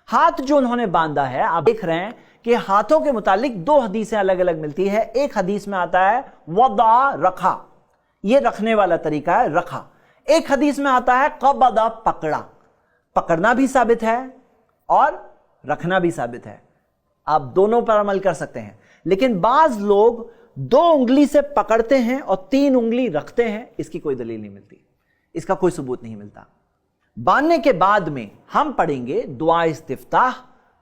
ہاتھ جو انہوں نے باندھا ہے، آپ دیکھ رہے ہیں کہ ہاتھوں کے متعلق دو حدیثیں الگ الگ ملتی ہے۔ ایک حدیث میں آتا ہے وضع، رکھا، یہ رکھنے والا طریقہ ہے، رکھا۔ ایک حدیث میں آتا ہے قبضہ، پکڑا۔ پکڑنا بھی ثابت ہے اور رکھنا بھی ثابت ہے، آپ دونوں پر عمل کر سکتے ہیں۔ لیکن بعض لوگ 2 انگلی سے پکڑتے ہیں اور 3 انگلی رکھتے ہیں، اس کی کوئی دلیل نہیں ملتی، اس کا کوئی ثبوت نہیں ملتا۔ باندھنے کے بعد میں ہم پڑھیں گے دعا استفتاح،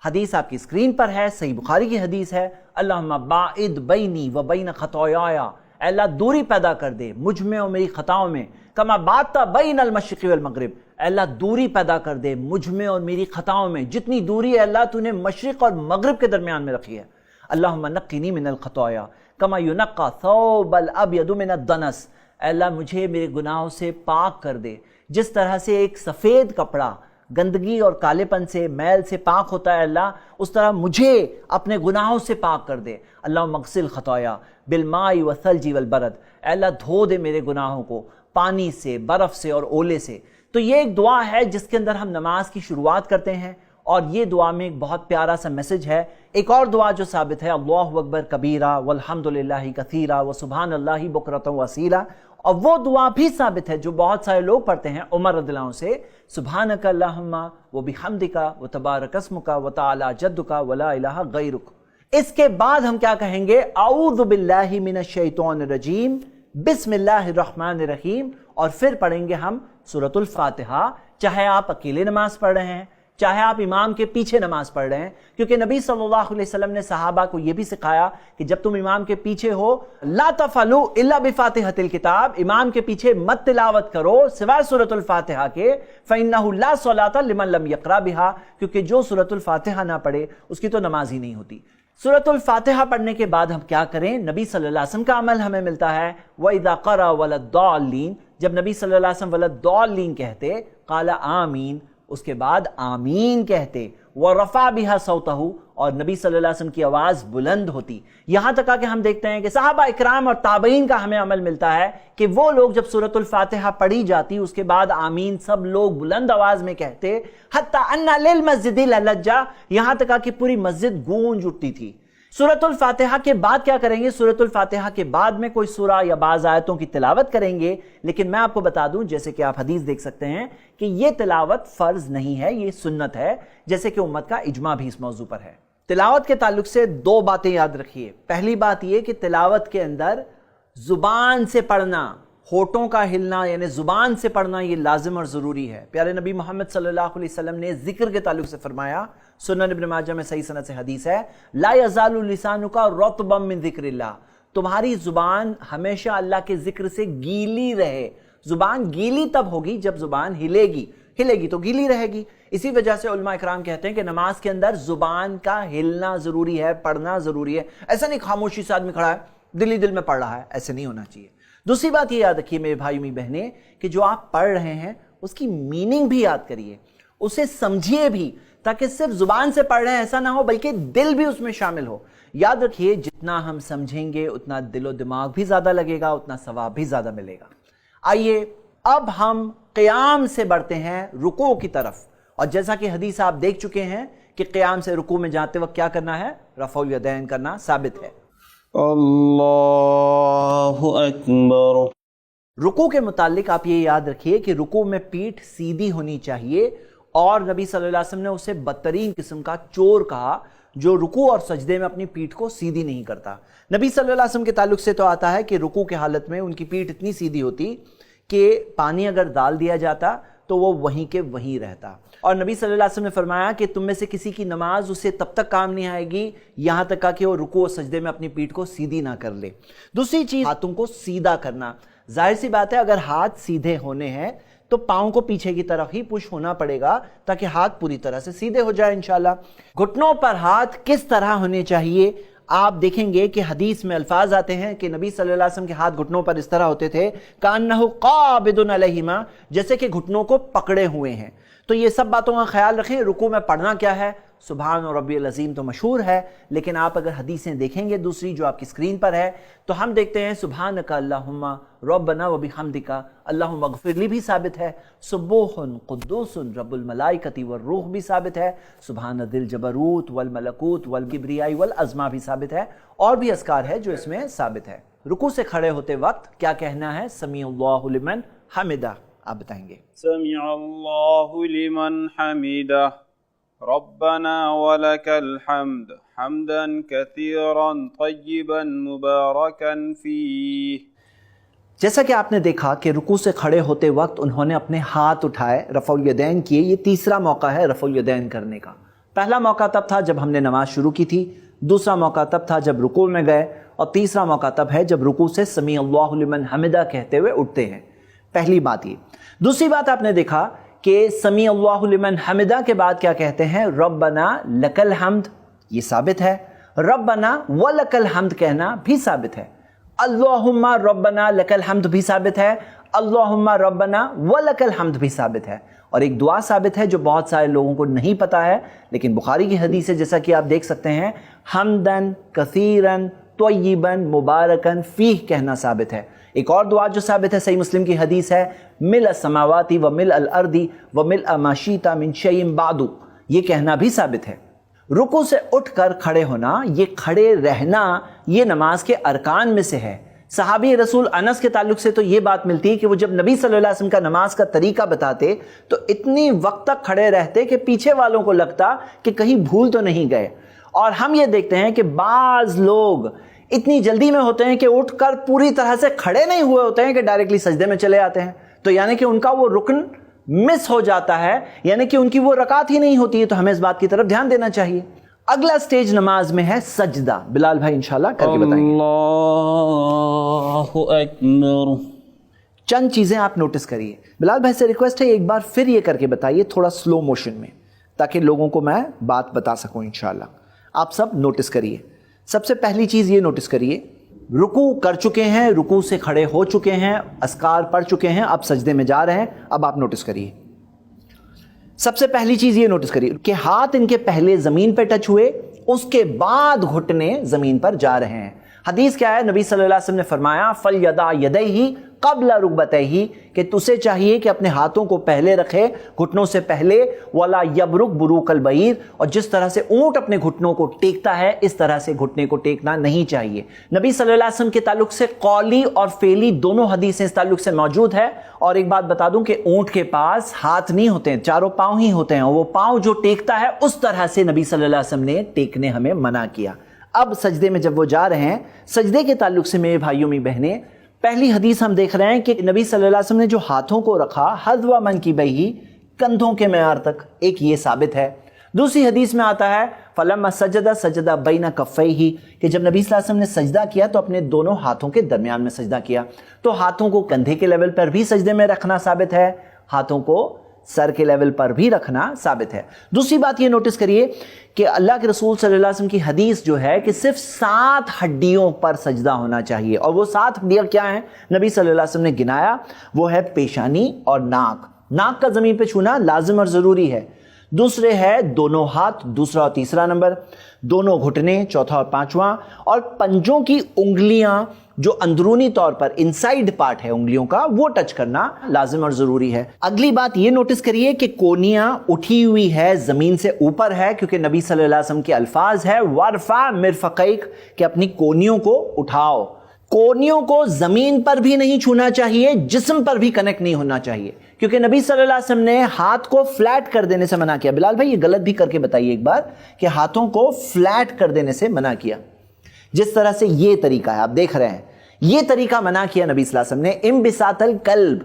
حدیث آپ کی اسکرین پر ہے، صحیح بخاری کی حدیث ہے، اللہم باعد بینی و بین خطایا، اے اللہ دوری پیدا کر دے مجھ میں اور میری خطاؤں میں، کما باتہ بین المشرق والمغرب، اے اللہ دوری پیدا کر دے مجھ میں اور میری خطاؤں میں، جتنی دوری ہے اللہ تو نے مشرق اور مغرب کے درمیان میں رکھی ہے۔ اللہم نقنی من الخطایا کما ینقی ثوب الابیض من الدنس، اے اللہ مجھے میرے گناہوں سے پاک کر دے، جس طرح سے ایک سفید کپڑا گندگی اور کالے پن سے، میل سے پاک ہوتا ہے اللہ، اس طرح مجھے اپنے گناہوں سے پاک کر دے۔ اللہم اغسل خطایا بالماء والثلج والبرد، اے اللہ دھو دے میرے گناہوں کو پانی سے، برف سے اور اولے سے۔ تو یہ ایک دعا ہے جس کے اندر ہم نماز کی شروعات کرتے ہیں، اور یہ دعا میں ایک بہت پیارا سا میسج ہے۔ ایک اور دعا جو ثابت ہے، اللہ اکبر کبیرہ والحمدللہ کثیرہ وسبحان اللہ بکرۃ واصیلہ، اور وہ دعا بھی ثابت ہے جو بہت سارے لوگ پڑھتے ہیں عمر رضی اللہ عنہ سے، سبحانک اللہم وبحمدک وتبارک اسمک وتعالی جدک ولا الہ غیرک۔ اس کے بعد ہم کیا کہیں گے؟ اعوذ باللہ من الشیطان الرجیم، بسم اللہ الرحمن الرحیم، اور پھر پڑھیں گے ہم سورۃ الفاتحہ، چاہے آپ اکیلے نماز پڑھ رہے ہیں، چاہے آپ امام کے پیچھے نماز پڑھ رہے ہیں، کیونکہ نبی صلی اللہ علیہ وسلم نے صحابہ کو یہ بھی سکھایا کہ جب تم امام کے پیچھے ہو، لا تفعلوا الا بفاتحۃ الکتاب، امام کے پیچھے مت تلاوت کرو سوائے سورۃ الفاتحہ کے، فإنہ لا صلاۃ لمن لم یقرأ بها، کیونکہ جو سورۃ الفاتحہ نہ پڑھے اس کی تو نماز ہی نہیں ہوتی۔ سورۃ الفاتحہ پڑھنے کے بعد ہم کیا کریں؟ نبی صلی اللہ علیہ وسلم کا عمل ہمیں ملتا ہے، وَإِذَا قَرَأَ وَلَا الضَّالِّينَ، جب نبی صلی اللہ علیہ وسلم وَلَا الضَّالِّينَ کہتے، قَالَ آمین، اس کے بعد آمین کہتے، وَرَفَعَ بِهَا صَوْتَهُ، اور نبی صلی اللہ علیہ وسلم کی آواز بلند ہوتی۔ یہاں تک کہ ہم دیکھتے ہیں کہ صحابہ اکرام اور تابعین کا ہمیں عمل ملتا ہے کہ وہ لوگ جب سورۃ الفاتحہ پڑھی جاتی اس کے بعد آمین سب لوگ بلند آواز میں کہتے، حتی ان للمسجد للجہ، یہاں تک کہ پوری مسجد گونج اٹھتی تھی۔ سورۃ الفاتحہ کے بعد کیا کریں گے؟ سورۃ الفاتحہ کے بعد میں کوئی سورہ یا بعض آیتوں کی تلاوت کریں گے، لیکن میں آپ کو بتا دوں، جیسے کہ آپ حدیث دیکھ سکتے ہیں، کہ یہ تلاوت فرض نہیں ہے، یہ سنت ہے، جیسے کہ امت کا اجماع بھی اس موضوع پر ہے۔ تلاوت کے تعلق سے 2 باتیں یاد رکھیے۔ پہلی بات یہ کہ تلاوت کے اندر زبان سے پڑھنا، ہونٹوں کا ہلنا، یعنی زبان سے پڑھنا، یہ لازم اور ضروری ہے۔ پیارے نبی محمد صلی اللہ علیہ وسلم نے ذکر کے تعلق سے فرمایا، سنن ابن ماجہ میں صحیح سند سے حدیث ہے، لا یزال لسانک رطبا من ذکر اللہ، تمہاری زبان ہمیشہ اللہ کے ذکر سے گیلی رہے۔ زبان گیلی تب ہوگی جب زبان ہلے گی تو گیلی رہے گی۔ اسی وجہ سے علماء اکرام کہتے ہیں کہ نماز کے اندر زبان کا ہلنا ضروری ہے، پڑھنا ضروری ہے۔ ایسا نہیں خاموشی سے آدمی کھڑا ہے دل میں پڑھ رہا ہے، ایسے نہیں ہونا چاہیے۔ دوسری بات یہ یاد رکھیے میرے بھائی میری بہنیں، کہ جو آپ پڑھ رہے ہیں اس کی میننگ بھی یاد کریے، اسے سمجھیے بھی، تاکہ صرف زبان سے پڑھ رہے ہیں ایسا نہ ہو بلکہ دل بھی اس میں شامل ہو۔ یاد رکھیے جتنا ہم سمجھیں گے اتنا دل و دماغ بھی زیادہ لگے گا، اتنا ثواب بھی زیادہ ملے گا۔ آئیے اب ہم قیام سے بڑھتے ہیں رکوع کی طرف، اور جیسا کہ حدیث آپ دیکھ چکے ہیں کہ قیام سے رکوع میں جاتے وقت کیا کرنا ہے؟ رفع الیدین کرنا ثابت ہے۔ اللہ اکبر۔ رکوع کے متعلق آپ یہ یاد رکھیے کہ رکوع میں پیٹھ سیدھی ہونی چاہیے، اور نبی صلی اللہ علیہ وسلم نے اسے بدترین قسم کا چور کہا جو رکوع اور سجدے میں اپنی پیٹھ کو سیدھی نہیں کرتا۔ نبی صلی اللہ علیہ وسلم کے تعلق سے تو آتا ہے کہ رکوع کی حالت میں ان کی پیٹھ اتنی سیدھی ہوتی کہ پانی اگر ڈال دیا جاتا تو وہ وہیں کے وہیں رہتا، اور نبی صلی اللہ علیہ وسلم نے فرمایا کہ تم میں سے کسی کی نماز اسے تب تک کام نہیں آئے گی یہاں تک کہ وہ رکوع اور سجدے میں اپنی پیٹھ کو سیدھی نہ کر لے۔ دوسری چیز، ہاتھوں کو سیدھا کرنا۔ ظاہر سی بات ہے اگر ہاتھ سیدھے ہونے ہیں تو پاؤں کو پیچھے کی طرف ہی پش ہونا پڑے گا تاکہ ہاتھ پوری طرح سے سیدھے ہو جائے انشاءاللہ۔ گھٹنوں پر ہاتھ کس طرح ہونے چاہیے؟ آپ دیکھیں گے کہ حدیث میں الفاظ آتے ہیں کہ نبی صلی اللہ علیہ وسلم کے ہاتھ گھٹنوں پر اس طرح ہوتے تھے کأنہ قابض علیہما، جیسے کہ گھٹنوں کو پکڑے ہوئے ہیں۔ تو یہ سب باتوں کا خیال رکھیں۔ رکوع میں پڑھنا کیا ہے؟ سبحان ربی العظیم تو مشہور ہے، لیکن آپ اگر حدیثیں دیکھیں گے دوسری جو آپ کی اسکرین پر ہے تو ہم دیکھتے ہیں سبحانک اللہم ربنا و بحمدک اللہم اغفر لی بھی ثابت ہے، سبوح قدوس رب الملائکۃ والروح بھی ثابت ہے، سبحان ذی الجبروت والملکوت والکبریاء والعظمہ بھی ثابت ہے، اور بھی اذکار ہے جو اس میں ثابت ہے۔ رکوع سے کھڑے ہوتے وقت کیا کہنا ہے؟ سمیع اللہ لمن حمدہ، آپ بتائیں گے۔ سمع اللہ لمن حمدہ ربنا ولک الحمد حمدا کثیرا طیبا مبارکا فیہ۔ جیسا کہ آپ نے دیکھا کہ رکوع سے کھڑے ہوتے وقت انہوں نے اپنے ہاتھ اٹھائے، رفع الیدین کیے، یہ تیسرا موقع ہے رفع الیدین کرنے کا۔ پہلا موقع تب تھا جب ہم نے نماز شروع کی تھی، دوسرا موقع تب تھا جب رکوع میں گئے، اور تیسرا موقع تب ہے جب رکوع سے سمیع اللہ لمن حمدہ کہتے ہوئے اٹھتے ہیں۔ پہلی بات یہ۔ دوسری بات آپ نے دیکھا کہ سمیع اللہ لمن حمدہ کے بعد کیا کہتے ہیں؟ ربنا لک الحمد، یہ ثابت ہے۔ ربنا ولک الحمد کہنا بھی ثابت ہے۔ اللہم ربنا لک الحمد بھی ثابت ہے، اللہم ربنا ولک الحمد بھی ثابت ہے، اور ایک دعا ثابت ہے جو بہت سارے لوگوں کو نہیں پتا ہے، لیکن بخاری کی حدیث ہے جیسا کہ آپ دیکھ سکتے ہیں، حمدن کثیرن طیبن مبارکن فیہ کہنا ثابت ہے۔ ایک اور دعا جو ثابت ہے صحیح مسلم کی حدیث ہے، ملء السماوات و ملء الارض و ملء ما شئت من شیء بعد، یہ کہنا بھی ثابت ہے۔ رکوع سے اٹھ کر کھڑے ہونا، یہ کھڑے رہنا، یہ نماز کے ارکان میں سے ہے۔ صحابی رسول انس کے تعلق سے تو یہ بات ملتی ہے کہ وہ جب نبی صلی اللہ علیہ وسلم کا نماز کا طریقہ بتاتے تو اتنی وقت تک کھڑے رہتے کہ پیچھے والوں کو لگتا کہ کہیں بھول تو نہیں گئے۔ اور ہم یہ دیکھتے ہیں کہ بعض لوگ اتنی جلدی میں ہوتے ہیں کہ اٹھ کر پوری طرح سے کھڑے نہیں ہوئے ہوتے ہیں کہ ڈائریکٹلی سجدے میں چلے آتے ہیں، تو یعنی کہ ان کا وہ رکن مس ہو جاتا ہے، یعنی کہ ان کی وہ رکعت ہی نہیں ہوتی ہے، تو ہمیں اس بات کی طرف دھیان دینا چاہیے۔ اگلا سٹیج نماز میں ہے سجدہ۔ بلال بھائی انشاءاللہ کر کے بتائیں گے۔ اللہ اکبر۔ چند چیزیں آپ نوٹس کریے۔ بلال بھائی سے ریکویسٹ ہے ایک بار پھر یہ کر کے بتائیے تھوڑا سلو موشن میں، تاکہ لوگوں کو میں بات بتا سکوں انشاءاللہ۔ آپ سب نوٹس کریے۔ سب سے پہلی چیز یہ نوٹس کریے، رکوع کر چکے ہیں، رکوع سے کھڑے ہو چکے ہیں، اذکار پڑھ چکے ہیں، اب سجدے میں جا رہے ہیں۔ اب آپ نوٹس کریے، سب سے پہلی چیز یہ نوٹس کریے کہ ہاتھ ان کے پہلے زمین پہ ٹچ ہوئے، اس کے بعد گھٹنے زمین پر جا رہے ہیں۔ حدیث کیا ہے؟ نبی صلی اللہ علیہ وسلم نے فرمایا فَلْيَضَعْ يَدَيْهِ قَبْلَ رُكْبَتَيْهِ، کہ تسے چاہیے کہ اپنے ہاتھوں کو پہلے رکھے گھٹنوں سے پہلے، وَلَا يَبْرُكْ بُرُوكَ الْبَعِيرِ، اور جس طرح سے اونٹ اپنے گھٹنوں کو ٹیکتا ہے اس طرح سے گھٹنے کو ٹیکنا نہیں چاہیے۔ نبی صلی اللہ علیہ وسلم کے تعلق سے قولی اور فعلی دونوں حدیثیں اس تعلق سے موجود ہے۔ اور ایک بات بتا دوں کہ اونٹ کے پاس ہاتھ نہیں ہوتے ہیں، چاروں پاؤں ہی ہوتے ہیں، اور وہ پاؤں جو ٹیکتا ہے اس طرح سے نبی صلی اللہ علیہ وسلم نے ٹیکنے ہمیں منع کیا۔ اب سجدے میں جب وہ جا رہے ہیں، سجدے کے تعلق سے میرے بھائیوں می بہنیں، پہلی حدیث ہم دیکھ رہے ہیں کہ نبی صلی اللہ علیہ وسلم نے جو ہاتھوں کو رکھا حذو منکبیہ، کندھوں کے معیار تک، ایک یہ ثابت ہے۔ دوسری حدیث میں آتا ہے فلما سجد سجد بین کفیہ، کہ جب نبی صلی اللہ علیہ وسلم نے سجدہ کیا تو اپنے دونوں ہاتھوں کے درمیان میں سجدہ کیا۔ تو ہاتھوں کو کندھے کے لیول پر بھی سجدے میں رکھنا ثابت ہے، ہاتھوں کو سر کے لیول پر بھی رکھنا ثابت ہے۔ دوسری بات یہ نوٹس کریے کہ اللہ کے رسول صلی اللہ علیہ وسلم کی حدیث جو ہے کہ صرف 7 ہڈیوں پر سجدہ ہونا چاہیے، اور وہ 7 ہڈیاں کیا ہیں؟ نبی صلی اللہ علیہ وسلم نے گنایا، وہ ہے پیشانی اور ناک۔ ناک کا زمین پہ چھونا لازم اور ضروری ہے۔ دوسرے ہے دونوں ہاتھ، دوسرا اور تیسرا نمبر، دونوں گھٹنے چوتھا اور پانچواں، اور پنجوں کی انگلیاں جو اندرونی طور پر انسائیڈ پارٹ ہے انگلیوں کا، وہ ٹچ کرنا لازم اور ضروری ہے۔ اگلی بات یہ نوٹس کریے کہ کونیاں اٹھی ہوئی ہے، زمین سے اوپر ہے، کیونکہ نبی صلی اللہ علیہ وسلم کے الفاظ ہے وَارْفَعْ مِرْفَقَيْكَ، کہ اپنی کونیوں کو اٹھاؤ۔ کونیوں کو زمین پر بھی نہیں چھونا چاہیے، جسم پر بھی کنیکٹ نہیں ہونا چاہیے، کیونکہ نبی صلی اللہ علیہ وسلم نے ہاتھ کو فلیٹ کر دینے سے منع کیا۔ بلال بھائی یہ غلط بھی کر کے بتائیے ایک بار کہ ہاتھوں کو فلیٹ کر دینے سے منع کیا۔ جس طرح سے یہ طریقہ ہے، آپ دیکھ رہے ہیں، یہ طریقہ منع کیا نبی صلی اللہ علیہ وسلم نے، انبساط القلب،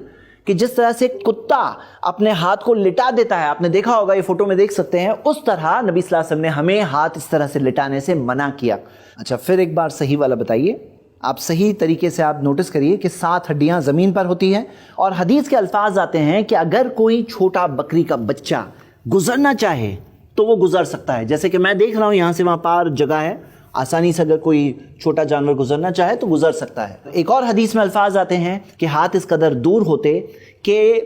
کہ جس طرح سے کتا اپنے ہاتھ کو لٹا دیتا ہے، آپ نے دیکھا ہوگا، یہ فوٹو میں دیکھ سکتے ہیں، اس طرح نبی صلی اللہ علیہ وسلم نے ہمیں ہاتھ اس طرح سے لٹانے سے منع کیا۔ اچھا پھر ایک بار صحیح والا بتائیے، آپ صحیح طریقے سے آپ نوٹس کریے کہ 7 ہڈیاں زمین پر ہوتی ہیں، اور حدیث کے الفاظ آتے ہیں کہ اگر کوئی چھوٹا بکری کا بچہ گزرنا چاہے تو وہ گزر سکتا ہے۔ جیسے کہ میں دیکھ رہا ہوں یہاں سے وہاں پار جگہ ہے، آسانی سے اگر کوئی چھوٹا جانور گزرنا چاہے تو گزر سکتا ہے۔ ایک اور حدیث میں الفاظ آتے ہیں کہ ہاتھ اس قدر دور ہوتے کہ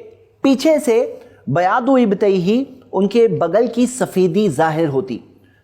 پیچھے سے بیاض ابطیہ، ان کے بغل کی سفیدی ظاہر ہوتی۔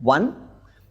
1,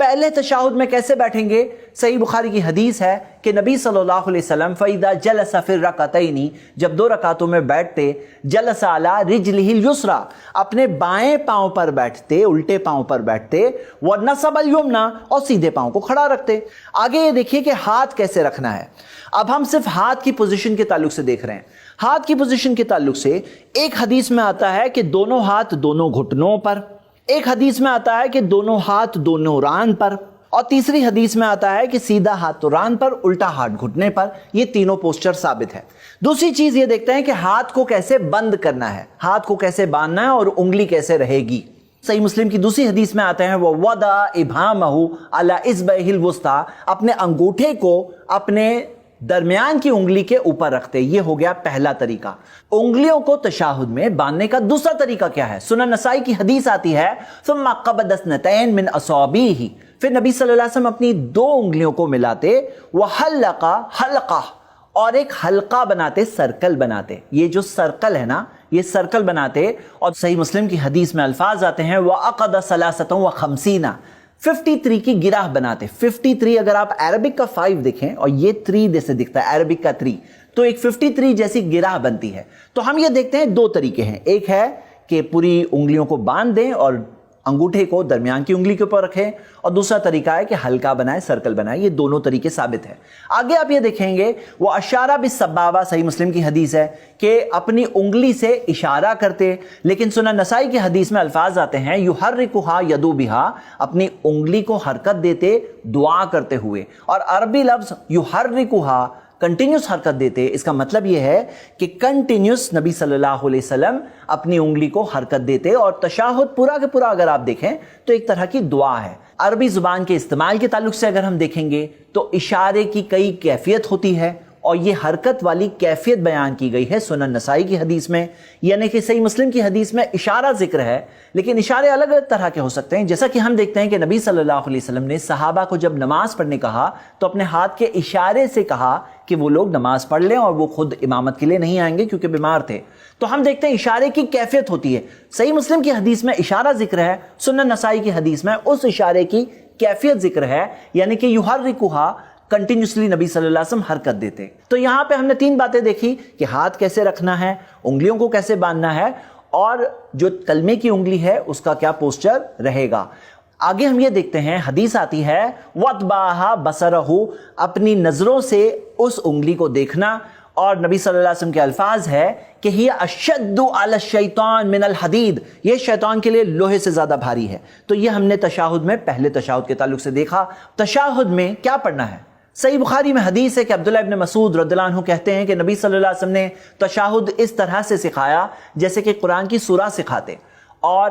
پہلے تشہد میں کیسے بیٹھیں گے؟ صحیح بخاری کی حدیث ہے کہ نبی صلی اللہ علیہ وسلم فَإِذَا جَلَسَ فِي الرَّكَعَتَيْنِ جب 2 رکعتوں میں بیٹھتے جَلَسَ عَلَى رِجْلِهِ الْيُسْرَى اپنے بائیں پاؤں پر بیٹھتے، الٹے پاؤں پر بیٹھتے، وَنَصَبَ الْيُمْنَى اور سیدھے پاؤں کو کھڑا رکھتے۔ آگے یہ دیکھیے کہ ہاتھ کیسے رکھنا ہے۔ اب ہم صرف ہاتھ کی پوزیشن کے تعلق سے دیکھ رہے ہیں۔ ہاتھ کی پوزیشن کے تعلق سے ایک حدیث میں آتا ہے کہ دونوں ہاتھ دونوں گھٹنوں پر، ایک حدیث میں آتا ہے کہ دونوں ہاتھ دونوں ران پر، اور تیسری حدیث میں آتا ہے کہ سیدھا ہاتھ تو ران پر، الٹا ہاتھ گھٹنے پر۔ یہ تینوں پوسچر ثابت ہے۔ دوسری چیز یہ دیکھتے ہیں کہ ہاتھ کو کیسے بند کرنا ہے، ہاتھ کو کیسے باندھنا ہے اور انگلی کیسے رہے گی۔ صحیح مسلم کی دوسری حدیث میں آتے ہیں وہ وَضَعَ إِبْهَامَهُ عَلَى إِصْبَعِهِ الْوُسْطَى اپنے انگوٹھے کو اپنے درمیان کی انگلی کے اوپر رکھتے۔ یہ ہو گیا پہلا طریقہ۔ انگلیوں کو تشہد میں باندھنے کا دوسرا طریقہ کیا ہے؟ سنن نسائی کی حدیث آتی ہے ثم قبض اثنتين من اصابعه پھر نبی صلی اللہ علیہ وسلم اپنی 2 انگلیوں کو ملاتے، وحلق حلقہ اور ایک حلقہ بناتے، سرکل بناتے۔ یہ جو سرکل ہے نا، یہ سرکل بناتے، اور صحیح مسلم کی حدیث میں الفاظ آتے ہیں وعقد 53 53 کی گراہ بناتے۔ 53 اگر آپ عربک کا 5 دیکھیں اور یہ 3 جیسے دکھتا ہے، عربک کا 3، تو ایک 53 جیسی گراہ بنتی ہے۔ تو ہم یہ دیکھتے ہیں 2 طریقے ہیں، ایک ہے کہ پوری انگلیوں کو باندھ دیں اور انگوٹھے کو درمیان کی انگلی کے اوپر رکھیں، اور دوسرا طریقہ ہے کہ ہلکا بنائے، سرکل بنائے۔ یہ دونوں طریقے ثابت ہیں۔ آگے آپ یہ دیکھیں گے وہ اشارہ بالسبابہ، صحیح مسلم کی حدیث ہے کہ اپنی انگلی سے اشارہ کرتے، لیکن سنن نسائی کی حدیث میں الفاظ آتے ہیں یحرکھا یدو بہا اپنی انگلی کو حرکت دیتے دعا کرتے ہوئے، اور عربی لفظ یحرکھا کنٹینیوس حرکت دیتے۔ اس کا مطلب یہ ہے کہ کنٹینیوس نبی صلی اللہ علیہ وسلم اپنی انگلی کو حرکت دیتے، اور تشہد پورا کے پورا اگر آپ دیکھیں تو ایک طرح کی دعا ہے۔ عربی زبان کے استعمال کے تعلق سے اگر ہم دیکھیں گے تو اشارے کی کئی کیفیت ہوتی ہے، اور یہ حرکت والی کیفیت بیان کی گئی ہے سنن نسائی کی حدیث میں، یعنی کہ صحیح مسلم کی حدیث میں اشارہ ذکر ہے، لیکن اشارے الگ الگ طرح کے ہو سکتے ہیں۔ جیسا کہ ہم دیکھتے ہیں کہ نبی صلی اللہ علیہ وسلم نے صحابہ کو جب نماز پڑھنے کہا تو اپنے ہاتھ کے اشارے سے کہا کہ وہ لوگ نماز پڑھ لیں، اور وہ خود امامت کے لیے نہیں آئیں گے کیونکہ بیمار تھے۔ تو ہم دیکھتے ہیں اشارے کی کیفیت ہوتی ہے۔ صحیح مسلم کی حدیث میں اشارہ ذکر ہے، سنن نسائی کی حدیث میں اس اشارے کی کیفیت ذکر ہے، یعنی کہ یحرکھا کنٹینیوسلی نبی صلی اللہ علیہ وسلم حرکت دیتے۔ تو یہاں پہ ہم نے 3 باتیں دیکھی کہ ہاتھ کیسے رکھنا ہے، انگلیوں کو کیسے باندھنا ہے، اور جو کلمے کی انگلی ہے اس کا کیا پوسچر رہے گا۔ آگے ہم یہ دیکھتے ہیں، حدیث آتی ہے وَاتْبَعَهَا بَصَرَهُ اپنی نظروں سے اس انگلی کو دیکھنا، اور نبی صلی اللہ علیہ وسلم کے الفاظ ہے کہ ہی اشد علی الشیطان من الحدید، یہ شیطان کے لیے لوہے سے زیادہ بھاری ہے۔ تو یہ ہم نے تشہد میں پہلے تشہد کے تعلق سے دیکھا۔ تشہد میں کیا پڑھنا ہے؟ صحیح بخاری میں حدیث ہے کہ عبداللہ ابن مسعود رضی اللہ عنہ کہتے ہیں کہ نبی صلی اللہ علیہ وسلم نے تشہد اس طرح سے سکھایا جیسے کہ قرآن کی سورہ سکھاتے، اور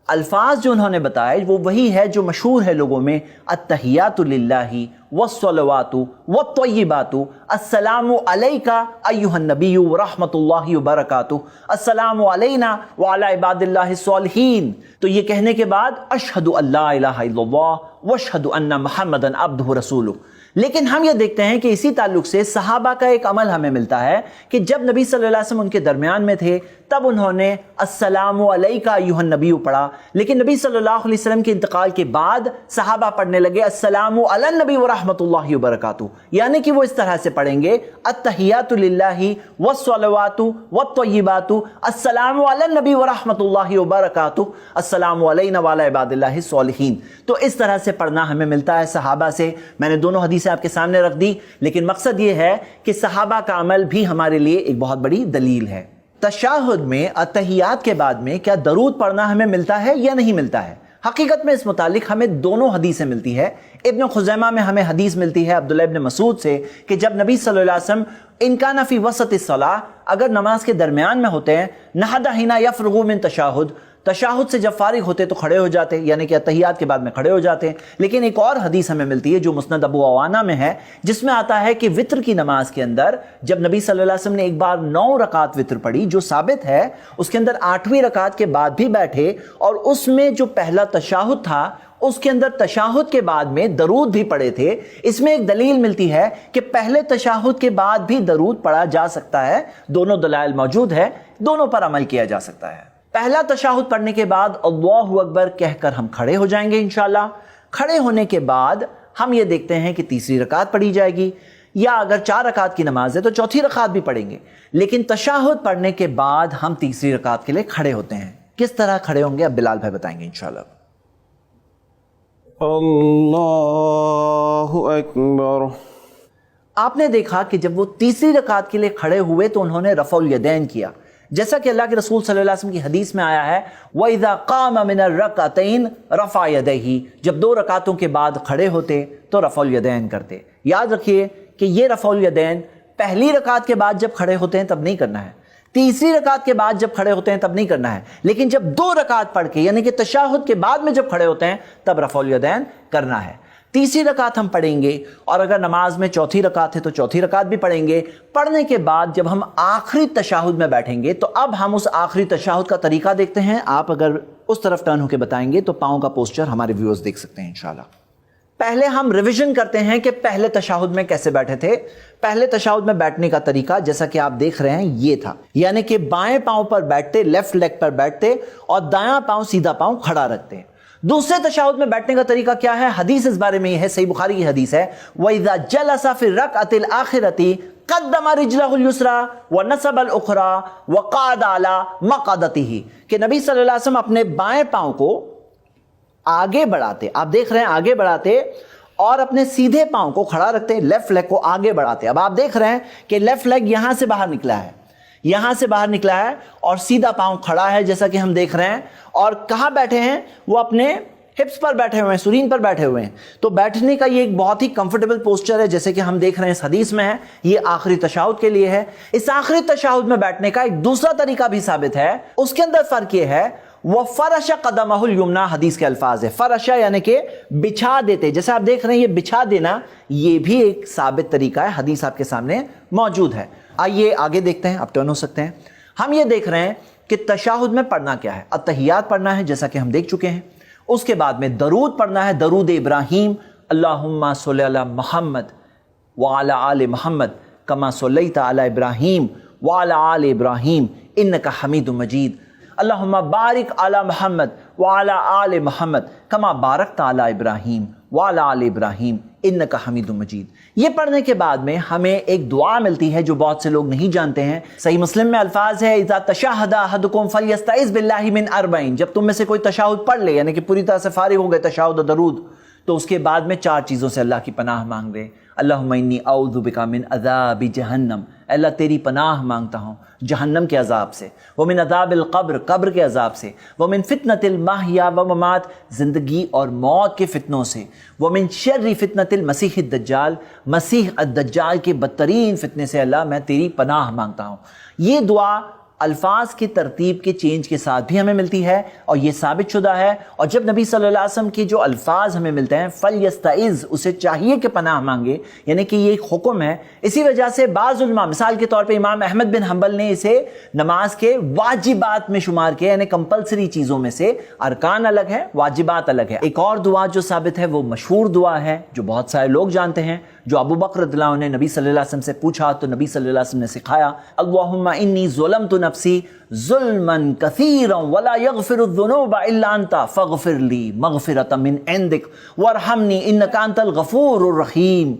الفاظ جو انہوں نے بتائے وہ وہی ہے جو مشہور ہے لوگوں میں، التحیات للہ والصلوات والطیبات، السلام علیک ایھا النبی ورحمۃ اللہ وبرکاتہ، السلام علینا وعلی عباد اللہ الصالحین۔ تو یہ کہنے کے بعد اشہد ان لا الہ الا اللہ واشہد ان محمدا عبدہ رسولہ۔ لیکن ہم یہ دیکھتے ہیں کہ اسی تعلق سے صحابہ کا ایک عمل ہمیں ملتا ہے کہ جب نبی صلی اللہ علیہ وسلم ان کے درمیان میں تھے تب انہوں نے السلام علیک ایھا النبی پڑھا، لیکن نبی صلی اللہ علیہ وسلم کے انتقال کے بعد صحابہ پڑھنے لگے السلام علی النبی ورحمۃ اللہ وبرکاتہ، یعنی کہ وہ اس طرح سے پڑھیں گے التحیات للہ والصلوات والطیبات، السلام علی النبی ورحمۃ اللہ وبرکاتہ، السلام علینا وعلی عباد اللہ الصالحین۔ تو اس طرح سے پڑھنا ہمیں ملتا ہے صحابہ سے۔ میں نے دونوں حدیثیں آپ کے سامنے رکھ دی، لیکن مقصد یہ ہے کہ صحابہ کا عمل بھی ہمارے لیے ایک بہت بڑی دلیل ہے۔ تشہد میں اتحیات کے بعد میں کیا درود پڑھنا ہمیں ملتا ہے یا نہیں ملتا ہے؟ حقیقت میں اس متعلق ہمیں دونوں حدیثیں ملتی ہے۔ ابن خزیمہ میں ہمیں حدیث ملتی ہے عبداللہ ابن مسعود سے کہ جب نبی صلی اللہ علیہ وسلم ان کان فی وسط الصلاۃ اگر نماز کے درمیان میں ہوتے ہیں، نہض حین یفرغ من تشہد، تشہد سے جب فارغ ہوتے تو کھڑے ہو جاتے، یعنی کہ اتحیات کے بعد میں کھڑے ہو جاتے۔ لیکن ایک اور حدیث ہمیں ملتی ہے جو مسند ابو عوانہ میں ہے، جس میں آتا ہے کہ وطر کی نماز کے اندر جب نبی صلی اللہ علیہ وسلم نے ایک بار 9 رکعت وطر پڑھی، جو ثابت ہے، اس کے اندر 8ویں رکعت کے بعد بھی بیٹھے، اور اس میں جو پہلا تشہد تھا اس کے اندر تشہد کے بعد میں درود بھی پڑھے تھے۔ اس میں ایک دلیل ملتی ہے کہ پہلے تشہد کے بعد بھی درود پڑھا جا سکتا ہے۔ دونوں دلائل موجود ہے، دونوں پر عمل کیا جا سکتا ہے۔ پہلا تشہد پڑھنے کے بعد اللہ اکبر کہہ کر ہم کھڑے ہو جائیں گے انشاءاللہ۔ کھڑے ہونے کے بعد ہم یہ دیکھتے ہیں کہ تیسری رکعت پڑھی جائے گی، یا اگر 4 رکعت کی نماز ہے تو چوتھی رکعت بھی پڑھیں گے، لیکن تشہد پڑھنے کے بعد ہم تیسری رکعت کے لیے کھڑے ہوتے ہیں۔ کس طرح کھڑے ہوں گے اب بلال بھائی بتائیں گے انشاءاللہ۔ اللہ اکبر۔ آپ نے دیکھا کہ جب وہ تیسری رکعت کے لیے کھڑے ہوئے تو انہوں نے رفع الیدین کیا، جیسا کہ اللہ کے رسول صلی اللہ علیہ وسلم کی حدیث میں آیا ہے وَإِذَا قَامَ مِنَ الرَّكْعَتَيْنِ رَفَعَ يَدَيْهِ، جب 2 رکعتوں کے بعد کھڑے ہوتے تو رفع الیدین کرتے۔ یاد رکھیے کہ یہ رفع الیدین پہلی رکعت کے بعد جب کھڑے ہوتے ہیں تب نہیں کرنا ہے، تیسری رکعت کے بعد جب کھڑے ہوتے ہیں تب نہیں کرنا ہے، لیکن جب 2 رکعت پڑھ کے یعنی کہ تشہد کے بعد میں جب کھڑے ہوتے ہیں تب رفع الیدین کرنا ہے۔ تیسری رکعت ہم پڑھیں گے، اور اگر نماز میں چوتھی رکعت ہے تو چوتھی رکعت بھی پڑھیں گے۔ پڑھنے کے بعد جب ہم آخری تشہد میں بیٹھیں گے تو اب ہم اس آخری تشہد کا طریقہ دیکھتے ہیں۔ آپ اگر اس طرف ٹرن ہو کے بتائیں گے تو پاؤں کا پوسچر ہمارے ویورز دیکھ سکتے ہیں انشاءاللہ۔ پہلے ہم ریویژن کرتے ہیں کہ پہلے تشہد میں کیسے بیٹھے تھے۔ پہلے تشہد میں بیٹھنے کا طریقہ جیسا کہ آپ دیکھ رہے ہیں یہ تھا، یعنی کہ بائیں پاؤں پر بیٹھتے، لیفٹ لیگ پر بیٹھتے، اور دایاں پاؤں سیدھا پاؤں کھڑا رکھتے۔ دوسرے تشہد میں بیٹھنے کا طریقہ کیا ہے؟ حدیث اس بارے میں یہ ہے، صحیح بخاری کی حدیث ہے وَإِذَا جَلَسَ فِي الرَّكْعَةِ الْآخِرَةِ قَدَّمَ رِجْلَهُ الْيُسْرَى وَنَصَبَ الْأُخْرَى وَقَعَدَ عَلَى مَقْعَدَتِهِ، کہ نبی صلی اللہ علیہ وسلم اپنے بائیں پاؤں کو آگے بڑھاتے، آپ دیکھ رہے ہیں آگے بڑھاتے، اور اپنے سیدھے پاؤں کو کھڑا رکھتے، لیفٹ لیگ کو آگے بڑھاتے۔ اب آپ دیکھ رہے ہیں کہ لیفٹ لیگ یہاں سے باہر نکلا ہے، یہاں سے باہر نکلا ہے، اور سیدھا پاؤں کھڑا ہے جیسا کہ ہم دیکھ رہے ہیں۔ اور کہاں بیٹھے ہیں؟ وہ اپنے ہپس پر بیٹھے ہوئے ہیں، سرین پر بیٹھے ہوئے ہیں۔ تو بیٹھنے کا یہ ایک بہت ہی کمفرٹیبل پوسچر ہے، جیسے کہ ہم دیکھ رہے ہیں اس حدیث میں ہے، یہ آخری تشہد کے لیے ہے۔ اس آخری تشہد میں بیٹھنے کا ایک دوسرا طریقہ بھی ثابت ہے، اس کے اندر فرق یہ ہے وَفَرَشَ قَدَمَهُ الْيُمْنَى، حدیث کے الفاظ ہے فرشا یعنی کہ بچھا دیتے، جیسے آپ دیکھ رہے ہیں یہ بچھا دینا، یہ بھی ایک ثابت طریقہ ہے، حدیث آپ کے سامنے موجود ہے۔ آئیے آگے دیکھتے ہیں، آپ ٹرن ہو سکتے ہیں۔ ہم یہ دیکھ رہے ہیں کہ تشہد میں پڑھنا کیا ہے، التحیات پڑھنا ہے جیسا کہ ہم دیکھ چکے ہیں، اس کے بعد میں درود پڑھنا ہے، درود ابراہیم، اللہم صلی علی محمد وعلی آل محمد کما صلیت علی ابراہیم وعلی آل ابراہیم انک حمید مجید، اللہم بارک علی محمد وعلی آل محمد کما بارکت علی ابراہیم وعلی آل ابراہیم انک حمید مجید۔ یہ پڑھنے کے بعد میں ہمیں ایک دعا ملتی ہے جو بہت سے لوگ نہیں جانتے ہیں۔ صحیح مسلم میں الفاظ ہے اذا تشہد احدکم فلیستعذ باللہ من اربعین، جب تم میں سے کوئی تشہد پڑھ لے یعنی کہ پوری طرح سے فارغ ہو گئے تشہد و درود، تو اس کے بعد میں 4 چیزوں سے اللہ کی پناہ مانگ لے۔ اللہم انی اعوذ بک من عذاب جہنم، اللہ تیری پناہ مانگتا ہوں جہنم کے عذاب سے، ومن عذاب القبر، قبر کے عذاب سے، ومن فتنۃ المحیا وممات، زندگی اور موت کے فتنوں سے، ومن شر فتنۃ المسیح الدجال، مسیح الدجال کے بدترین فتنے سے اللہ میں تیری پناہ مانگتا ہوں۔ یہ دعا الفاظ کی ترتیب کے چینج کے ساتھ بھی ہمیں ملتی ہے، اور یہ ثابت شدہ ہے۔ اور جب نبی صلی اللہ علیہ وسلم کی جو الفاظ ہمیں ملتے ہیں فلیستعذ، اسے چاہیے کہ پناہ مانگے، یعنی کہ یہ ایک حکم ہے۔ اسی وجہ سے بعض علماء، مثال کے طور پہ امام احمد بن حنبل نے اسے نماز کے واجبات میں شمار کیا، یعنی کمپلسری چیزوں میں سے، ارکان الگ ہے، واجبات الگ ہے۔ ایک اور دعا جو ثابت ہے وہ مشہور دعا ہے جو بہت سارے لوگ جانتے ہیں، جو ابو بکر رضی اللہ عنہ نے نبی صلی اللہ علیہ وسلم سے پوچھا تو نبی صلی اللہ علیہ وسلم نے سکھایا اللہم انی ظلمت نفسی ظلما کثیرا ولا یغفر الذنوب الا انت فاغفر لی مغفرۃ من عندک وارحمنی انک انت الغفور الرحیم۔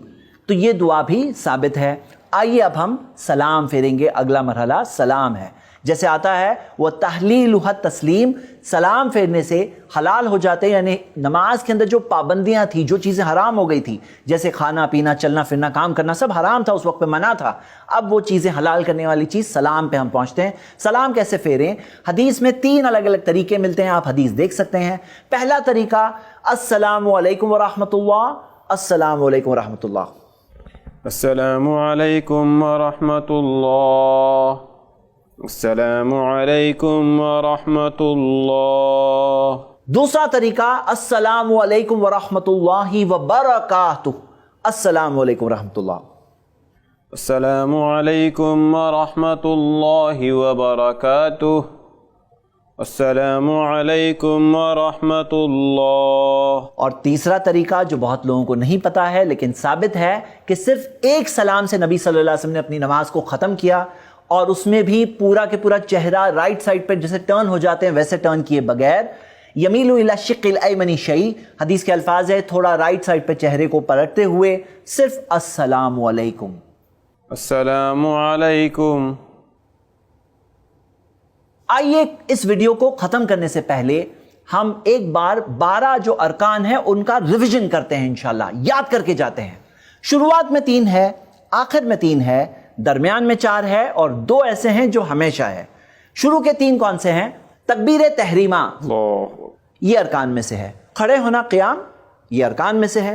تو یہ دعا بھی ثابت ہے۔ آئیے اب ہم سلام پھیریں گے، اگلا مرحلہ سلام ہے۔ جیسے آتا ہے وہ تحلیلہ تسلیم، سلام پھیرنے سے حلال ہو جاتے، یعنی نماز کے اندر جو پابندیاں تھیں، جو چیزیں حرام ہو گئی تھی، جیسے کھانا پینا، چلنا پھرنا، کام کرنا، سب حرام تھا، اس وقت پہ منع تھا، اب وہ چیزیں حلال کرنے والی چیز سلام پہ ہم پہنچتے ہیں۔ سلام کیسے پھیریں؟ حدیث میں 3 الگ الگ طریقے ملتے ہیں، آپ حدیث دیکھ سکتے ہیں۔ پہلا طریقہ السلام علیکم ورحمۃ اللہ، السلام علیکم ورحمۃ اللہ، السلام علیکم ورحمۃ اللہ، السلام علیکم ورحمۃ اللہ۔ دوسرا طریقہ السلام علیکم ورحمۃ اللہ وبرکاتہ، السلام علیکم ورحمۃ اللہ، السلام علیکم ورحمۃ اللہ وبرکاتہ، السلام علیکم ورحمۃ اللہ۔ اور تیسرا طریقہ جو بہت لوگوں کو نہیں پتا ہے لیکن ثابت ہے کہ صرف ایک سلام سے نبی صلی اللہ علیہ وسلم نے اپنی نماز کو ختم کیا، اور اس میں بھی پورا کے پورا چہرہ رائٹ سائڈ پہ جیسے ٹرن ہو جاتے ہیں ویسے ٹرن کیے بغیر، یمیلو الی الشق الایمن شیء، حدیث کے الفاظ ہے تھوڑا رائٹ سائڈ پہ چہرے کو پلٹتے ہوئے صرف السلام علیکم. السلام علیکم. آئیے اس ویڈیو کو ختم کرنے سے پہلے ہم ایک بار 12 جو ارکان ہیں ان کا ریویژن کرتے ہیں، انشاءاللہ یاد کر کے جاتے ہیں. شروعات میں 3 ہے، آخر میں 3 ہے، درمیان میں 4 ہے اور 2 ایسے ہیں جو ہمیشہ ہے. شروع کے 3 کون سے ہیں؟ تکبیر تحریمہ یہ ارکان میں سے ہے، کھڑے ہونا قیام یہ ارکان میں سے ہے،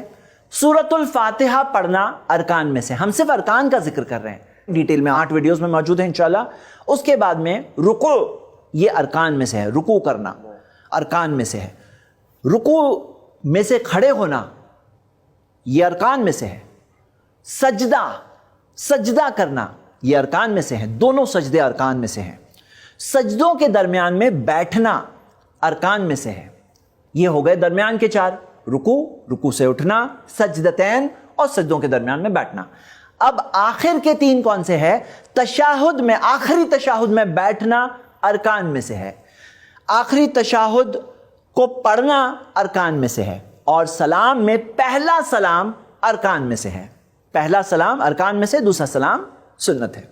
سورۃ الفاتحہ پڑھنا ارکان میں سے. ہم صرف ارکان کا ذکر کر رہے ہیں، ڈیٹیل میں 8 ویڈیوز میں موجود ہیں انشاءاللہ. اس کے بعد میں رکوع یہ ارکان میں سے ہے، رکوع کرنا ارکان میں سے ہے. رکوع میں سے کھڑے ہونا یہ ارکان میں سے ہے. سجدہ کرنا یہ ارکان میں سے ہے، دونوں سجدے ارکان میں سے ہیں. سجدوں کے درمیان میں بیٹھنا ارکان میں سے ہے. یہ ہو گئے درمیان کے 4، رکوع سے اٹھنا، سجدتین اور سجدوں کے درمیان میں بیٹھنا. اب آخر کے 3 کون سے ہے؟ تشہد میں، آخری تشہد میں بیٹھنا ارکان میں سے ہے، آخری تشہد کو پڑھنا ارکان میں سے ہے، اور سلام میں پہلا سلام ارکان میں سے ہے. پہلا سلام ارکان میں سے، دوسرا سلام سنت ہے.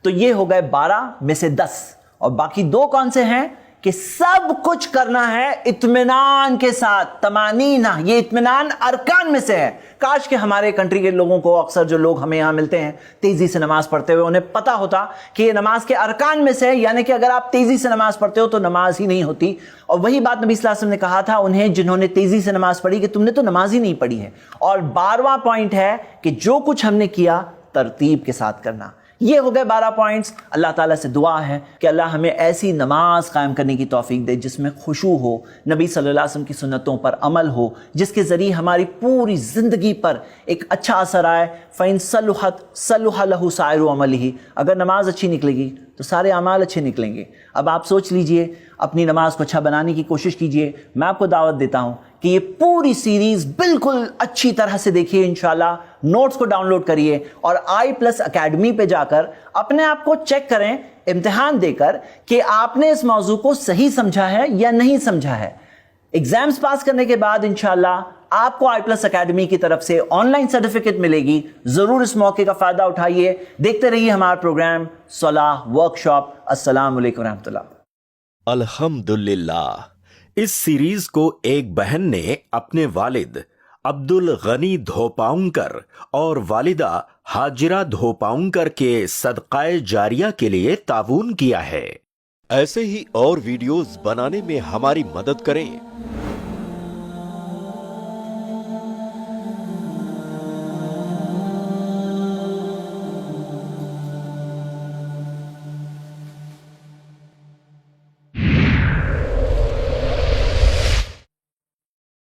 تو یہ ہو گئے 12 میں سے 10. اور باقی 2 کون سے ہیں کہ سب کچھ کرنا ہے اطمینان کے ساتھ. طمانینہ یہ اطمینان ارکان میں سے ہے. کاش کہ ہمارے کنٹری کے لوگوں کو، اکثر جو لوگ ہمیں یہاں ملتے ہیں تیزی سے نماز پڑھتے ہوئے، انہیں پتا ہوتا کہ یہ نماز کے ارکان میں سے ہے، یعنی کہ اگر آپ تیزی سے نماز پڑھتے ہو تو نماز ہی نہیں ہوتی. اور وہی بات نبی صلی اللہ علیہ وسلم نے کہا تھا انہیں جنہوں نے تیزی سے نماز پڑھی کہ تم نے تو نماز ہی نہیں پڑھی ہے. اور 12واں پوائنٹ ہے کہ جو کچھ ہم نے کیا ترتیب کے ساتھ کرنا. یہ ہو گئے 12 پوائنٹس. اللہ تعالیٰ سے دعا ہے کہ اللہ ہمیں ایسی نماز قائم کرنے کی توفیق دے جس میں خشوع ہو، نبی صلی اللہ علیہ وسلم کی سنتوں پر عمل ہو، جس کے ذریعے ہماری پوری زندگی پر ایک اچھا اثر آئے. فَإِن صَلُحَتْ صَلُحَ لَهُ سَائِرُ عَمَلِهِ، اگر نماز اچھی نکلے گی تو سارے اعمال اچھے نکلیں گے. اب آپ سوچ لیجئے، اپنی نماز کو اچھا بنانے کی کوشش کیجئے. میں آپ کو دعوت دیتا ہوں کہ یہ پوری سیریز بالکل اچھی طرح سے دیکھیے انشاءاللہ. نوٹس کو ڈاؤن لوڈ کریے اور i+ اکیڈمی پہ جا کر اپنے آپ کو چیک کریں، امتحان دے کر کہ آپ نے اس موضوع کو صحیح سمجھا ہے یا نہیں سمجھا ہے. ایگزامز پاس کرنے کے بعد انشاءاللہ آپ کو i+ اکیڈمی کی طرف سے آن لائن سرٹیفکیٹ ملے گی. ضرور اس موقع کا فائدہ اٹھائیے. دیکھتے رہیے ہمارا پروگرام صلاح ورکشاپ. السلام علیکم ورحمۃ اللہ. الحمدللہ، اس سیریز کو ایک بہن نے اپنے والد عبد الغنی دھوپاؤنکر اور والدہ ہاجرہ دھوپاؤنکر کے صدقہ جاریہ کے لیے تعاون کیا ہے. ایسے ہی اور ویڈیوز بنانے میں ہماری مدد کریں.